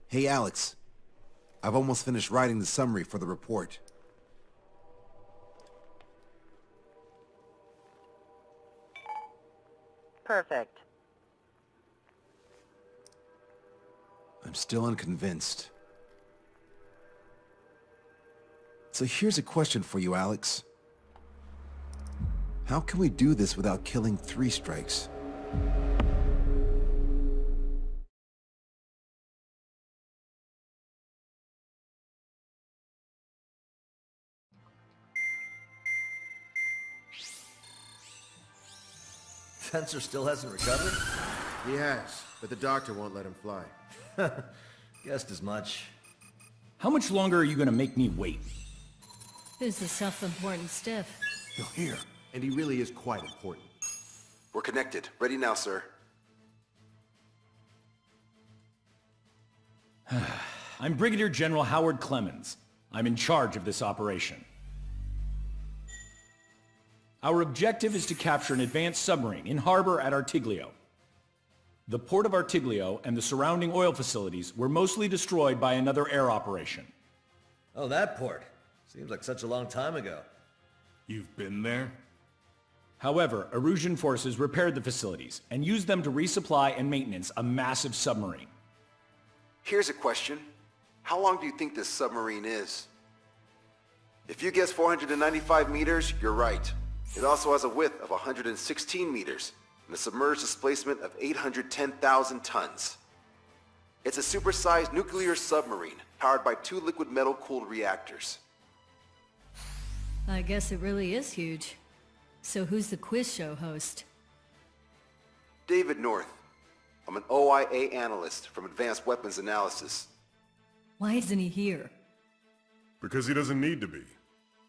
Hey Alex, I've almost finished writing the summary for the report. Perfect. I'm still unconvinced. So here's a question for you, Alex. How can we do this without killing 3 strikes? Spencer still hasn't recovered? He has, but the doctor won't let him fly. Guessed as much. How much longer are you gonna make me wait? Who's the self-important stiff? You're here. And he really is quite important. We're connected. Ready now, sir. I'm Brigadier General Howard Clemens. I'm in charge of this operation. Our objective is to capture an advanced submarine in harbor at Artiglio. The port of Artiglio and the surrounding oil facilities were mostly destroyed by another air operation. Oh, that port. Seems like such a long time ago. You've been there? However, Erusian forces repaired the facilities and used them to resupply and maintenance a massive submarine. Here's a question. How long do you think this submarine is? If you guess 495 meters, you're right. It also has a width of 116 meters and a submerged displacement of 810,000 tons. It's a supersized nuclear submarine powered by 2 liquid metal-cooled reactors. I guess it really is huge. So who's the quiz show host? David North. I'm an OIA analyst from Advanced Weapons Analysis. Why isn't he here? Because he doesn't need to be.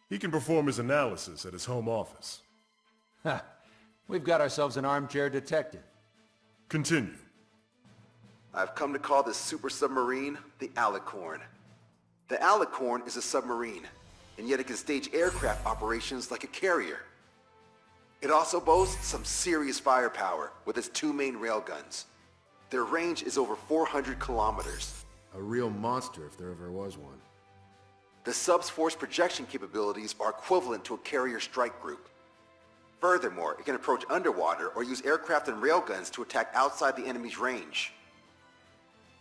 He can perform his analysis at his home office. Ha! We've got ourselves an armchair detective. Continue. I've come to call this super submarine the Alicorn. The Alicorn is a submarine, and yet it can stage aircraft operations like a carrier. It also boasts some serious firepower with its 2 main railguns. Their range is over 400 kilometers. A real monster if there ever was one. The sub's force projection capabilities are equivalent to a carrier strike group. Furthermore, it can approach underwater or use aircraft and railguns to attack outside the enemy's range.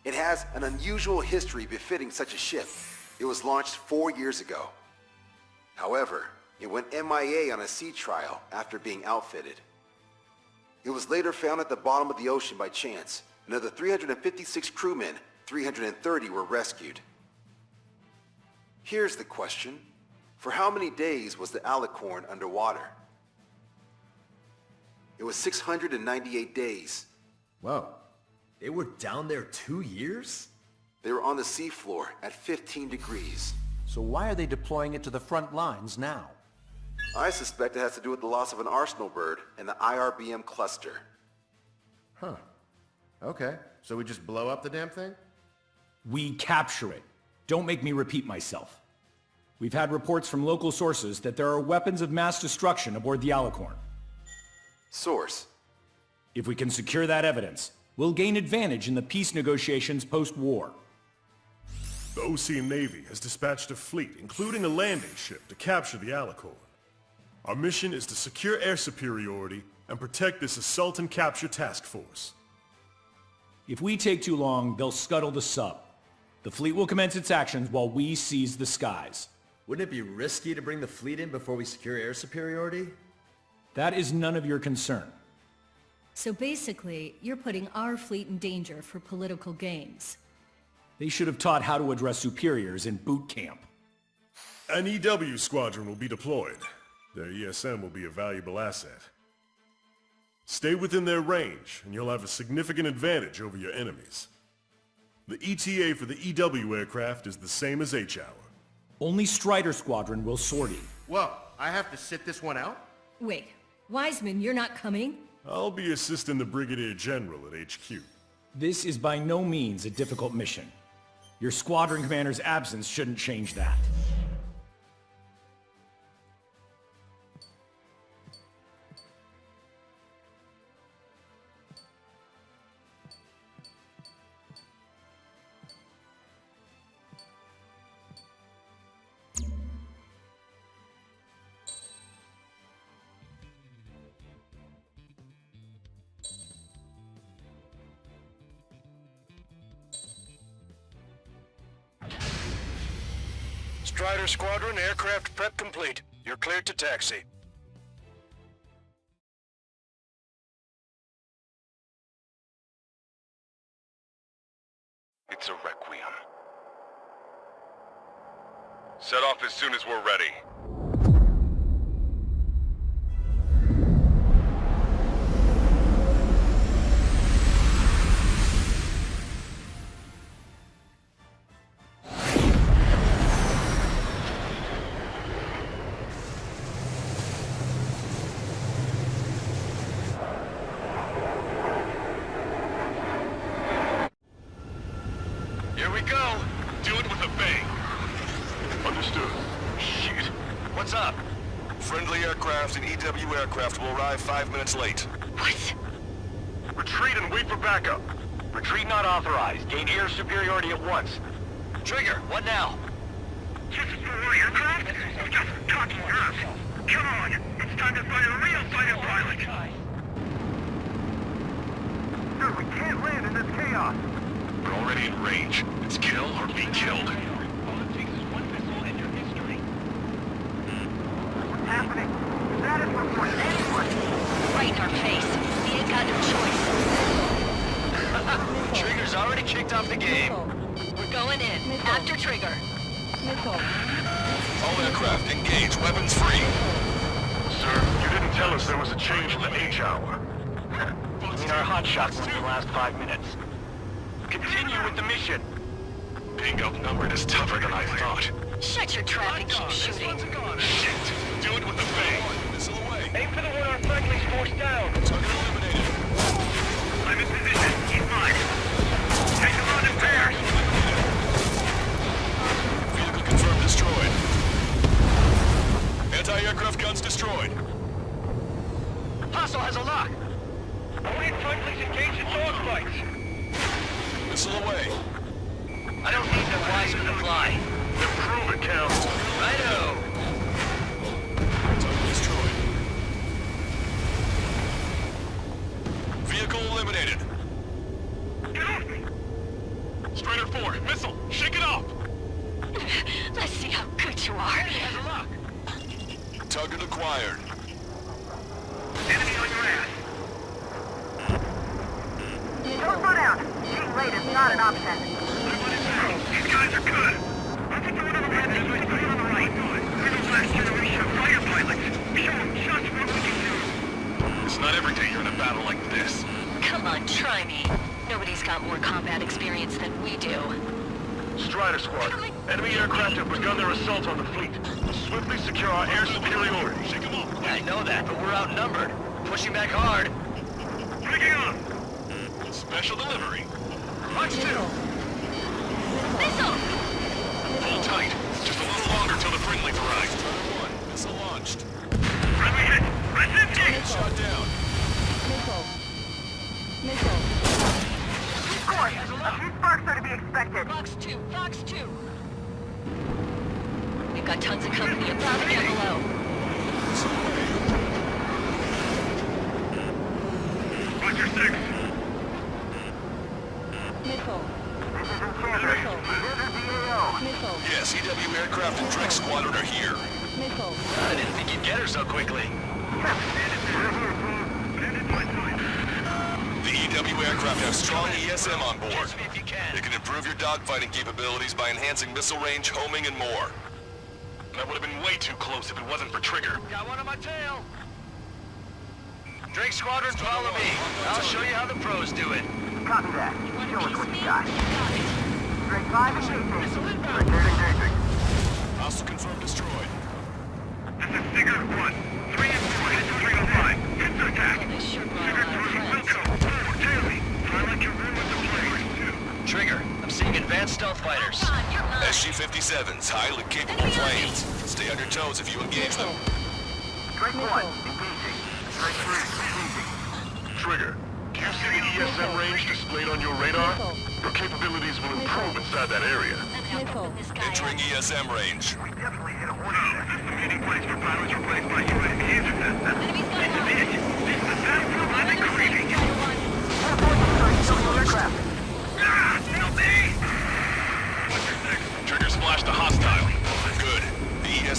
It has an unusual history befitting such a ship. It was launched 4 years ago. However, it went MIA on a sea trial after being outfitted. It was later found at the bottom of the ocean by chance, and of the 356 crewmen, 330 were rescued. Here's the question. For how many days was the Alicorn underwater? It was 698 days. Whoa. They were down there 2 years? They were on the seafloor at 15 degrees. So why are they deploying it to the front lines now? I suspect it has to do with the loss of an arsenal bird and the IRBM cluster. Huh. Okay, so we just blow up the damn thing? We capture it. Don't make me repeat myself. We've had reports from local sources that there are weapons of mass destruction aboard the Alicorn. Source. If we can secure that evidence, we'll gain advantage in the peace negotiations post-war. The OC Navy has dispatched a fleet, including a landing ship, to capture the Alicorn. Our mission is to secure air superiority and protect this assault and capture task force. If we take too long, they'll scuttle the sub. The fleet will commence its actions while we seize the skies. Wouldn't it be risky to bring the fleet in before we secure air superiority? That is none of your concern. So basically, you're putting our fleet in danger for political gains. They should have taught how to address superiors in boot camp. An EW squadron will be deployed. Their ESM will be a valuable asset. Stay within their range, and you'll have a significant advantage over your enemies. The ETA for the EW aircraft is the same as H-Hour. Only Strider Squadron will sortie. Whoa, I have to sit this one out? Wait, Wiseman, you're not coming? I'll be assisting the Brigadier General at HQ. This is by no means a difficult mission. Your squadron commander's absence shouldn't change that. Strider Squadron, aircraft prep complete. You're cleared to taxi. It's a requiem. Set off as soon as we're ready. Here we go. Do it with a bang. Understood. Shit. What's up? Friendly aircraft and EW aircraft will arrive 5 minutes late. What? Retreat and wait for backup. Retreat not authorized. Gain air superiority at once. Trigger, what now? Just for aircraft? Just talking earth. Come on, it's time to find a real fighter pilot. Dude, we can't land in this chaos. We're already in range. It's kill or be killed. All it takes is one missile and your history. What's happening? Status report, anyone! Right in our face. We ain't got no choice. Trigger's already kicked off the game. We're going in. After Trigger. All aircraft, engage. Weapons free. Sir, you didn't tell us there was a change in the H hour. You mean our hotshots went the last 5 minutes? Continue with the mission. Being outnumbered is tougher than I thought. Shut your trap and keep shooting. Shit! Do it with a bang. Missile away. Aim for the one our friendly's forced down. Target eliminated. I'm in position. He's mine. Take him on in pairs. Vehicle confirmed destroyed. Anti-aircraft guns destroyed. Hostile has a lock. Only friendly's engaged in dogfights. Missile away. I don't need them wise with the fly. Improve it, Cal. Righto. Target destroyed. Vehicle eliminated. Get off me! Strider 4, missile. Shake it off. Let's see how good you are. Has a lock. Target acquired. Enemy on your ass. Don't go down. Being late is not an option. These guys are good. Let's put one on the left and let's put one on the right. We're the last generation of fighter pilots. Show them just what we can do. It's not every day you're in a battle like this. Come on, try me. Nobody's got more combat experience than we do. Strider Squadron. Enemy aircraft have begun their assault on the fleet. Swiftly secure our air superiority. Shake them off. I know that, but we're outnumbered. Pushing back hard. Picking up. Special delivery. Punch 2. Missile! Hold tight. Just a little longer till the friendlies arrive. Strider 1, missile launched. Friendly hit. Resisting. Shot down. Of course. A few sparks are to be expected. Fox 2, Fox 2. We've got tons of company above and below. Missile away. Roger 6. Yes, EW aircraft and Drake Squadron are here. I didn't think you'd get her so quickly. The EW aircraft have strong ESM on board. Catch me if you can. It can improve your dogfighting capabilities by enhancing missile range, homing, and more. That would have been way too close if it wasn't for Trigger. Got one on my tail. Drake Squadron, follow me. I'll show you how the pros do it. Copy that. Show us what you got. Drake 5 engaging. Missile inbound. Brigade engaging. Hostile confirmed destroyed. This is Figure 1. 3 and 4 hit 305. Hit the attack. They sure brought a Figure lot of 3 will friends. come. Daily. Try like you ruined the plane. Trigger, I'm seeing advanced stealth fighters. Come on, you're mine. SG-57s, highly capable planes. Stay on your toes if you engage them. Drake 1 engaging. Drake 3 engaging. Trigger, do you see the ESM range displayed on your radar? Your capabilities will improve inside that area. This guy Entering ESM range. We definitely hit a hornet's nest. This is the meeting place for pilots replaced by UAV intercessors. This is it. This is the best proof I've been craving. Aircraft. Ah, still me! What's your six? Trigger splashed a hostile. Good.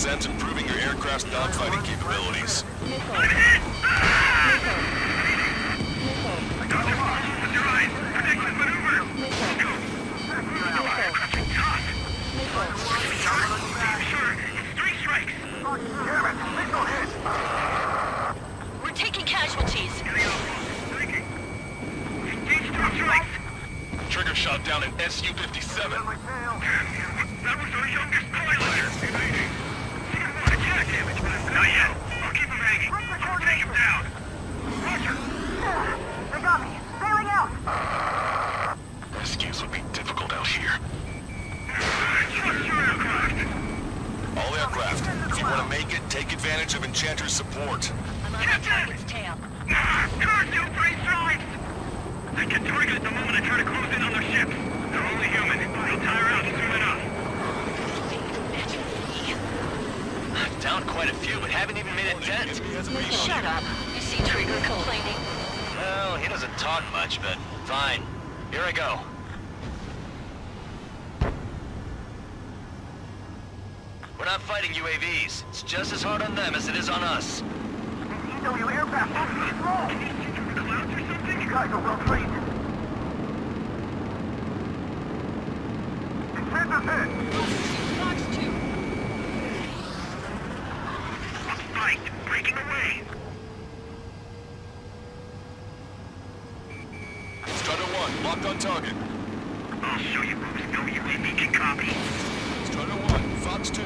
presents improving your aircraft's dogfighting capabilities. We're taking casualties. Trigger shot down in SU-57. That was our youngest pilot. Attack damage. Not yet. I'll keep him hanging. I'll take him down. Roger. They got me. Bailing out. Rescues would be difficult out here. Trust your aircraft. All aircraft, if you want to make it, take advantage of Enchanter's support. I'm on my target's tail. Curse you, free strikes! They get targeted the moment I try to close in on their ships. They're only human. They'll tire out soon enough. I've downed quite a few, but haven't even made a dent. Shut up. You see Trigger complaining? Well, he doesn't talk much, but fine. Here I go. We're not fighting UAVs. It's just as hard on them as it is on us. EW aircraft moving slow. Clouds or something? You guys are well trained. Defensive hit. Fox 2. Fight. Breaking away. Strider 1, locked on target. I'll show you who's no UAV can copy. Strider 1, Fox 2.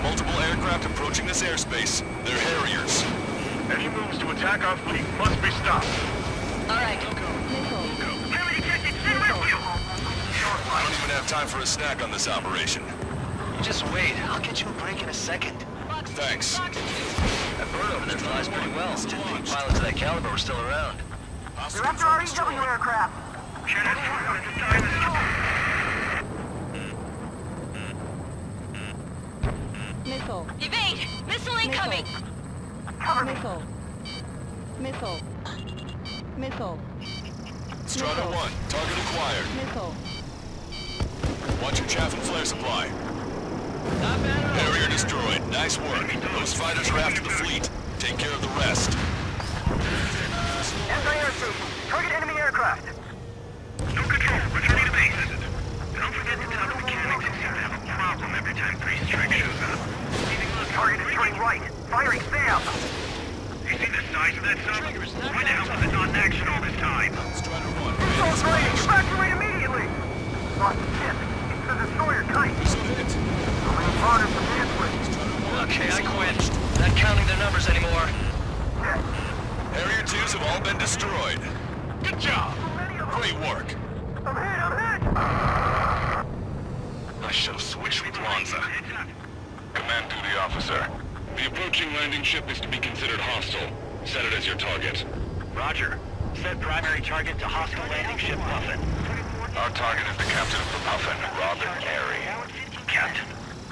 Multiple aircraft approaching this airspace. They're Harriers. Any moves to attack our fleet must be stopped. All right. Go. Heavy detected. Send rescue. I don't even have time for a snack on this operation. Just wait. I'll get you a break in a second. Thanks. That bird over there flies pretty well. Didn't think pilots of that caliber were still around. They're after our EW aircraft. Missile. Evade! Missile incoming! Cover me. Missile. Missile. Missile. Strider 1, target acquired. Missile. Watch your chaff and flare supply. Not bad at all. Harrier destroyed. Nice work. Those fighters are after the fleet. Take care of the rest. Anti-air station. Target enemy aircraft. No control. Returning to base. Don't forget to tell the mechanics you seem to have a problem every time 3 strike shows up. Target is turning right. Firing SAM. You see the size of that sub? Why the hell was it not in action all this time? Strider 1, Missile ready. Evacuate immediately. Lost the ship. It's the destroyer type. missile hit. Fodder for bandwidth. Okay, I quit. Not counting their numbers anymore. Harrier 2s have all been destroyed. Good job. Great work. I'm hit! I should have switched with Lanza. Command duty officer. The approaching landing ship is to be considered hostile. Set it as your target. Roger. Set primary target to hostile landing ship Puffin. Our target is the captain of the Puffin, Robin Airy. Captain.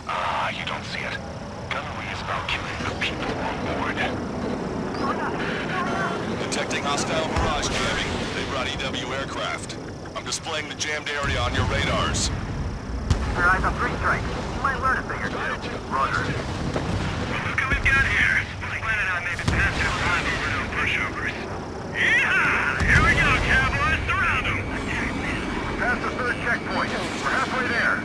Ah, you don't see it. Gunnery is about killing the people on board. Detecting hostile barrage jamming. They brought EW aircraft. I'm displaying the jammed area on your radars. Your eyes on 3 strikes. You might learn a thing or two. Roger. Look who we've got here. Planet I may be past our time over no pushovers. Yeehaw! Here we go, cowboys. Surround them. Past the 3rd checkpoint. We're halfway there.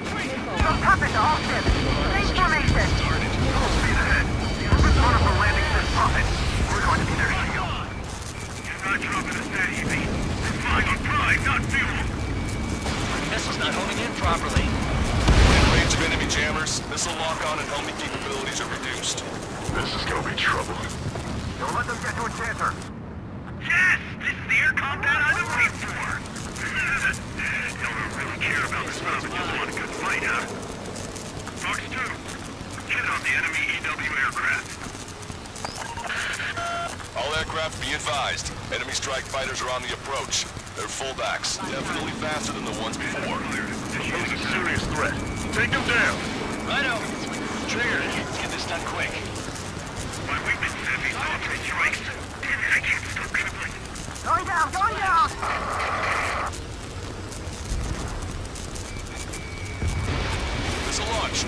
Some puppet to all ships. Same formation. Full speed ahead. Move in front of the landing ship puppet. We're going to be their shield. You're not dropping us that easy. We're flying on pride, not fuel. Missile's not homing in properly. In range of enemy jammers, missile lock-on and homing capabilities are reduced. This is gonna be trouble. Don't let them get to a chancer. Yes! This is the air combat I've been waiting for! Don't really care about the sub and just want a good fight, huh? Fox 2, get on the enemy EW aircraft. All aircraft be advised. Enemy strike fighters are on the approach. They're fullbacks, definitely faster than the ones before. He's a serious threat. Take him down. Righto. Trigger. Let's get this done quick. My weakness is these all 3 strikes. Damn it, I can't stop crippling. Going down, going down! Missile launch.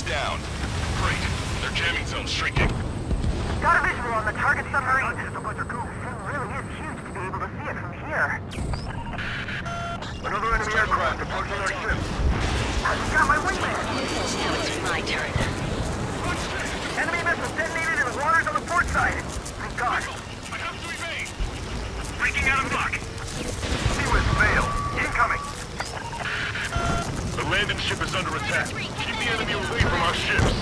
down. Great. Their jamming zone's shrinking. Got a visual on the target submarine. The thing really is huge to be able to see it from here. Another enemy aircraft approaching our ship. Got my wingman. Now it's my turn. Enemy missile detonated in the waters on the port side. Thank God. I have to evade. Breaking out of luck. Seawind failed. Incoming. The landing ship is under attack. Keep the enemy away from our ships.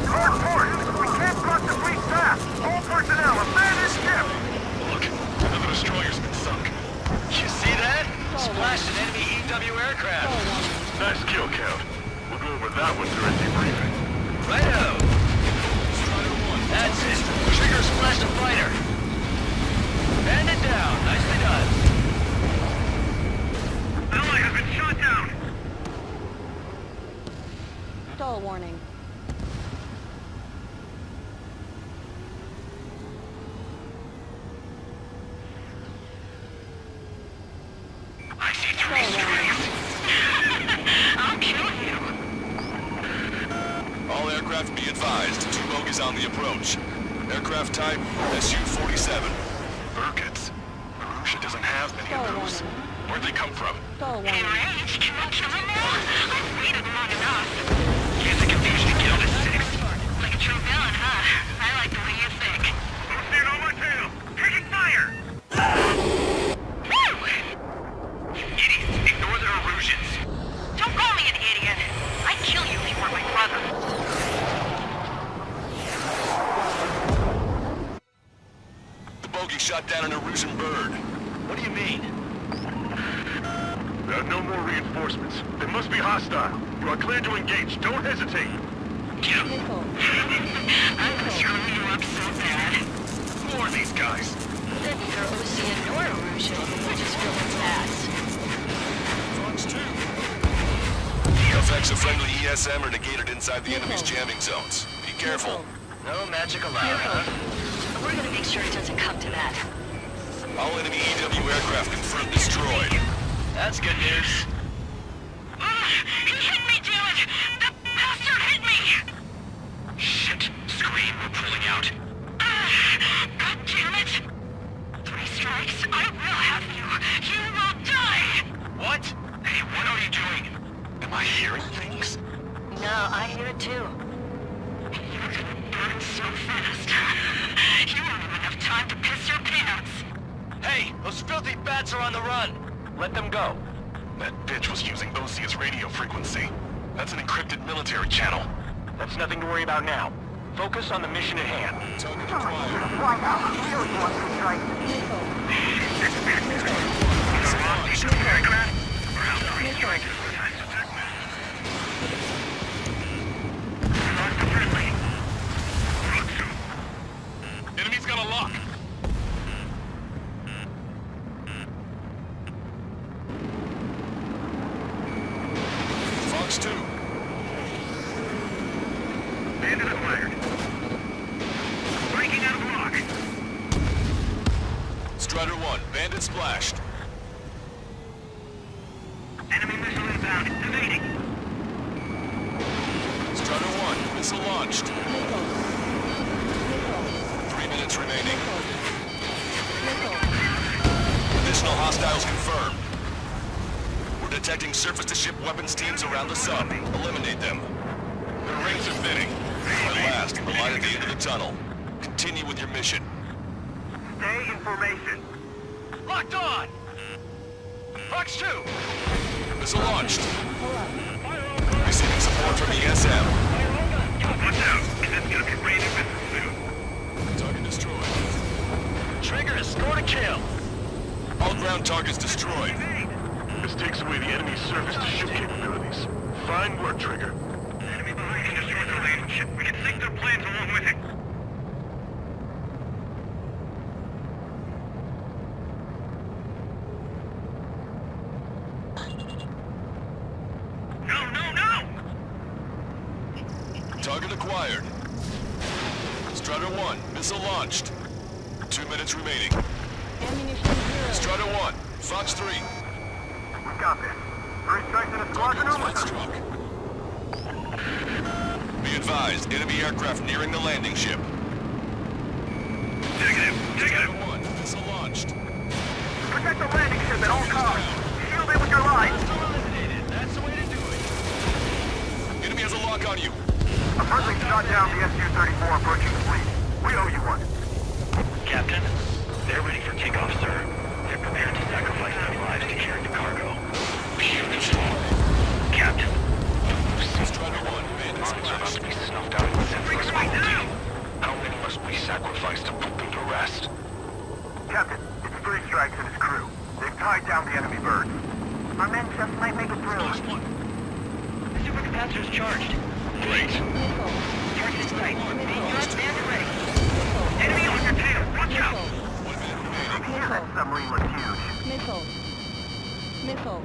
Guard port. We can't cross the fleet fast. All personnel, abandon ship. Look, another destroyer's been sunk. You see that? Splashed an enemy EW aircraft. Nice kill count. We'll go over that one during debriefing. Righto. That's it. Trigger splashed a fighter. Band it down. Nicely done. Ally has been shot down. Stall warning. I see three strikes. I'll kill you. All aircraft be advised. 2 bogies on the approach. Aircraft type, Su-47. Burkitts. Marusha doesn't have many of those. Where'd they come from? Stall warning. Enraged, can I kill him now? I've waited long enough. Here's the confusion to kill this 6. Like a true villain, huh? I like the way you think. Don't stand on my tail. Taking fire. Woo! Idiots, ignore their illusions. Don't call me an idiot. I'd kill you if you were my brother. The bogey shot down an Erusian bird. What do you mean? There are no more reinforcements. They must be hostile. You are clear to engage. Don't hesitate. Missile. I'm gonna screw you up so bad. Who are these guys? They're neither Ocean nor Erusian. We're just really fast. Fox 2. The effects of friendly ESM are negated inside the enemy's jamming zones. Be careful. No magic allowed, huh? We're gonna make sure it doesn't come to that. All enemy EW aircraft confirmed destroyed. That's good news. He hit me, damn it! The bastard hit me! Shit. Scream, we're pulling out. God damn it! 3 strikes, I will have you! You will die! What? Hey, what are you doing? Am I hearing things? No, I hear it too. You're gonna burn so fast. You won't have enough time to piss your pants. Hey, those filthy bats are on the run. Let them go. That bitch was using Osia's radio frequency. That's an encrypted military channel. That's nothing to worry about now. Focus on the mission at hand. Target acquired. Why not? Kill you on 3 strikes. Aircraft? Enemy's got a lock. Fox 2. Bandit acquired. Breaking out of lock. Strider 1, bandit splashed. Enemy missile inbound. Evading. Strider 1, missile launched. 3 minutes remaining. Additional hostiles confirmed. We're detecting surface-to-ship weapons teams around the sub. Eliminate them. Their rings are thinning. At last, the light at the end of the tunnel. Continue with your mission. Stay in formation. Locked on! Fox 2! Missile launched. Receiving support from ESM. Watch out. This is gonna be raining missiles soon. Target destroyed. Trigger has scored a kill. All ground targets destroyed. This takes away the enemy's surface-to-ship capabilities. Fine work, Trigger. Enemy behind can destroy their landing ship. We can sink their plans along with it. No, no, no! Target acquired. Strider 1, missile launched. 2 minutes remaining. Ammunition 0. Strider 1, Fox 3. We got this. 3 strikes in a squadron Target over. flight struck. Be advised, enemy aircraft nearing the landing ship. Negative. Strider 1, missile launched. Protect the landing ship at all costs. Shield it with your lives. Eliminated. That's the way to do it. Enemy has a lock on you. A friendly shot down the SU-34 approaching the fleet. We owe you one. Captain, they're ready for kickoff, sir. They're prepared to sacrifice their lives to carry the cargo. Captain. Strider 1, bandits Are about to be snuffed out in senseless cruelty. How many must we sacrifice to put them to rest? Captain, it's 3 strikes and his crew. They've tied down the enemy birds. Our men just might make it through. The supercapacitor's charged. Great. Target is tight. Units bandit ready. Enemy on your tail. Watch out. Missile. That submarine looks huge. Missile. Missile.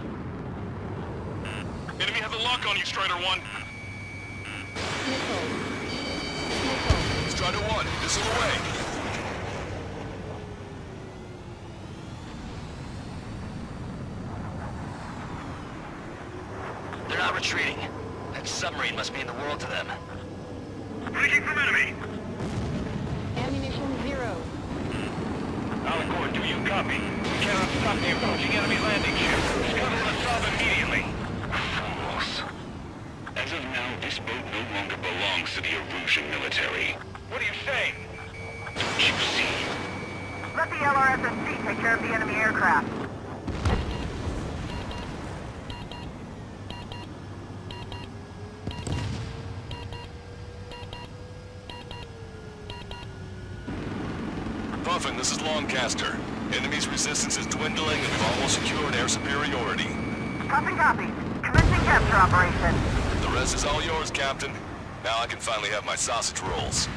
Enemy has a lock on you, Strider 1. Missile. Missile. Strider 1, missile away. They're not retreating. That submarine must mean the world to them. Breaking from enemy. Ammunition 0. Alicorn, do you copy? We cannot stop the approaching enemy landing ship. Scuttle the sub immediately. Fools. As of now, this boat no longer belongs to the Erusian military. What are you saying? Don't you see? Let the LRSSC take care of the enemy aircraft. Puffin, this is Longcaster. Enemy's resistance is dwindling and we've almost secured air superiority. Copy. Commencing capture operation. The rest is all yours, Captain. Now I can finally have my sausage rolls.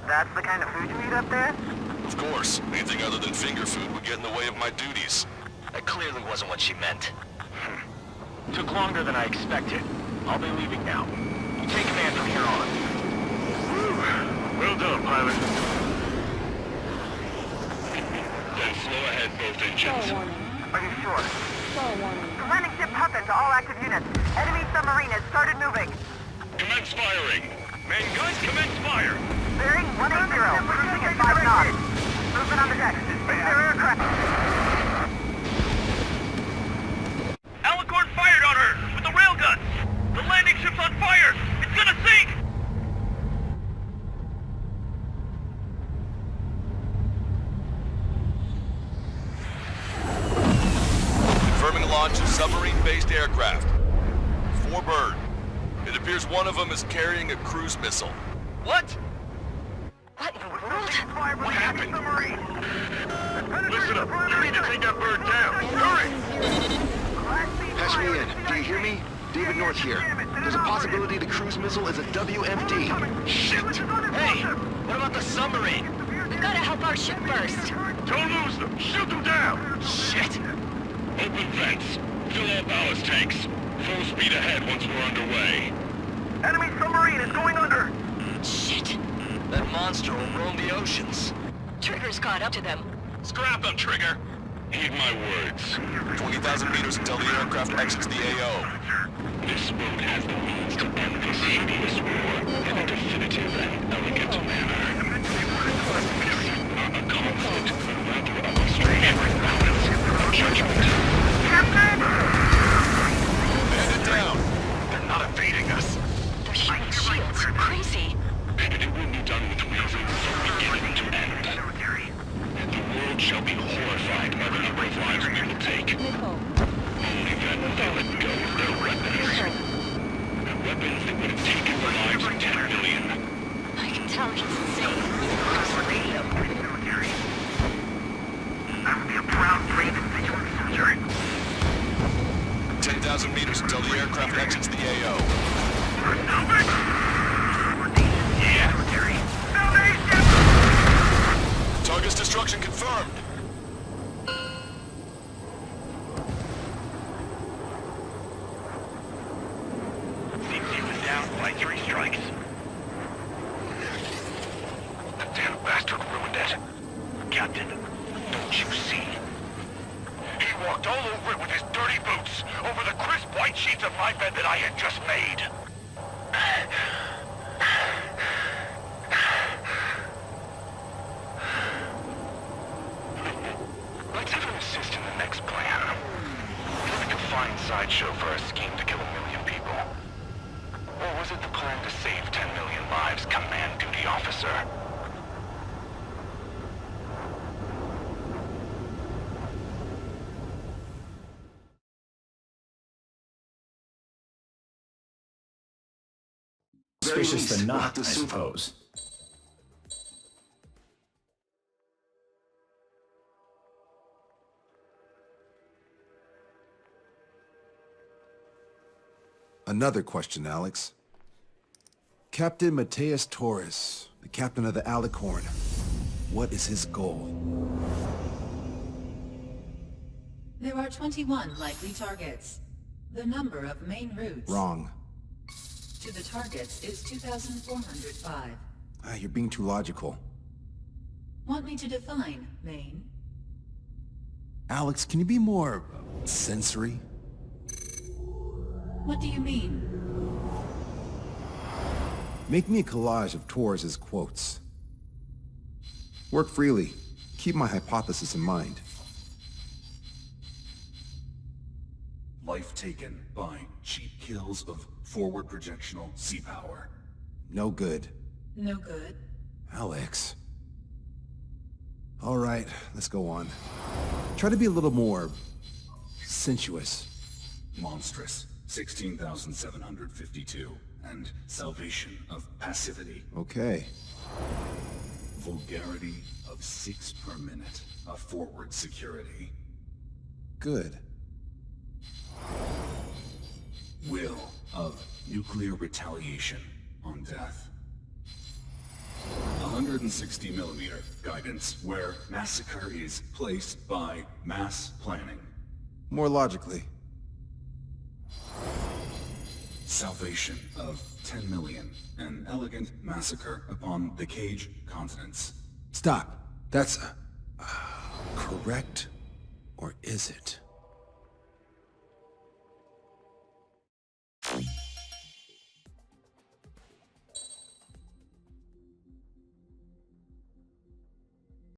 That's the kind of food you eat up there? Of course, anything other than finger food would get in the way of my duties. That clearly wasn't what she meant. Took longer than I expected. I'll be leaving now. You take command from here on. Well done, pilot. Then slow ahead both Stall engines. warning. Are you sure? Stall warning. The landing ship Puffin to all active units. Enemy submarine has started moving. Commence firing. Main guns, commence fire! Bearing 180, cruising at 5 knots. Movement on the deck. Face their aircraft. Alicorn fired on her with the railgun! The landing ship's on fire! It's gonna sink! Confirming launch of submarine-based aircraft. 4 bird. It appears one of them is carrying a cruise missile. What? What in the world? What happened? Listen up. You need to take that bird down. Hurry! Patch me in. Do you hear me? David North here. There's a possibility the cruise missile is a WMD. Shit! Hey, what about the submarine? We've got to help our ship first. Don't lose them. Shoot them down. Shit! Open vents. Fill all ballast tanks. Full speed ahead once we're underway. Enemy submarine is going under. Shit. That monster will roam the oceans. Trigger's caught up to them. Scrap them, Trigger. Heed my words. 20,000 meters until the aircraft exits the AO. This boat has the means to end this hideous war in a definitive and elegant manner. Not a conflict, but rather a demonstration of balance and judgment. Captain! Hand it down. They're not evading us. They're shooting shields. Crazy. And it will be done with reason from beginning to end. The world shall be horrified by the number of lives we will take. Missile. Only then will they let go of their weapons. Weapons that would have taken the lives of 10 million. I can tell he's insane. Across the radio. I will be a proud, brave, and vigilant soldier. 10,000 meters until the aircraft exits the AO. Yeah. Foundation! Target's destruction confirmed. CC was down by 3 strikes. The damn bastard ruined it. Captain, Don't you see? He walked all over it with his dirty boots, over the crisp white sheets of my bed that I had just made. sideshow for a scheme to kill 1 million people? Or was it the plan to save 10 million lives, command duty officer? Suspicious than not, I suppose. Another question, Alex. Captain Mateus Torres, the captain of the Alicorn. What is his goal? There are 21 likely targets. The number of main routes Wrong. to the targets is 2,405. You're being too logical. Want me to define main? Alex, can you be more sensory? What do you mean? Make me a collage of Torres's quotes. Work freely. Keep my hypothesis in mind. Life taken by cheap kills of forward projectional sea power. No good. No good. Alex. All right, let's go on. Try to be a little more sensuous. Monstrous, 16,752. And salvation of passivity. Okay. Vulgarity of 6 per minute of forward security. Good. Will of nuclear retaliation on death. 160 millimeter guidance where massacre is placed by mass planning. More logically. Salvation of 10 million. An elegant massacre upon the Cage continents. Stop. That's correct, or is it?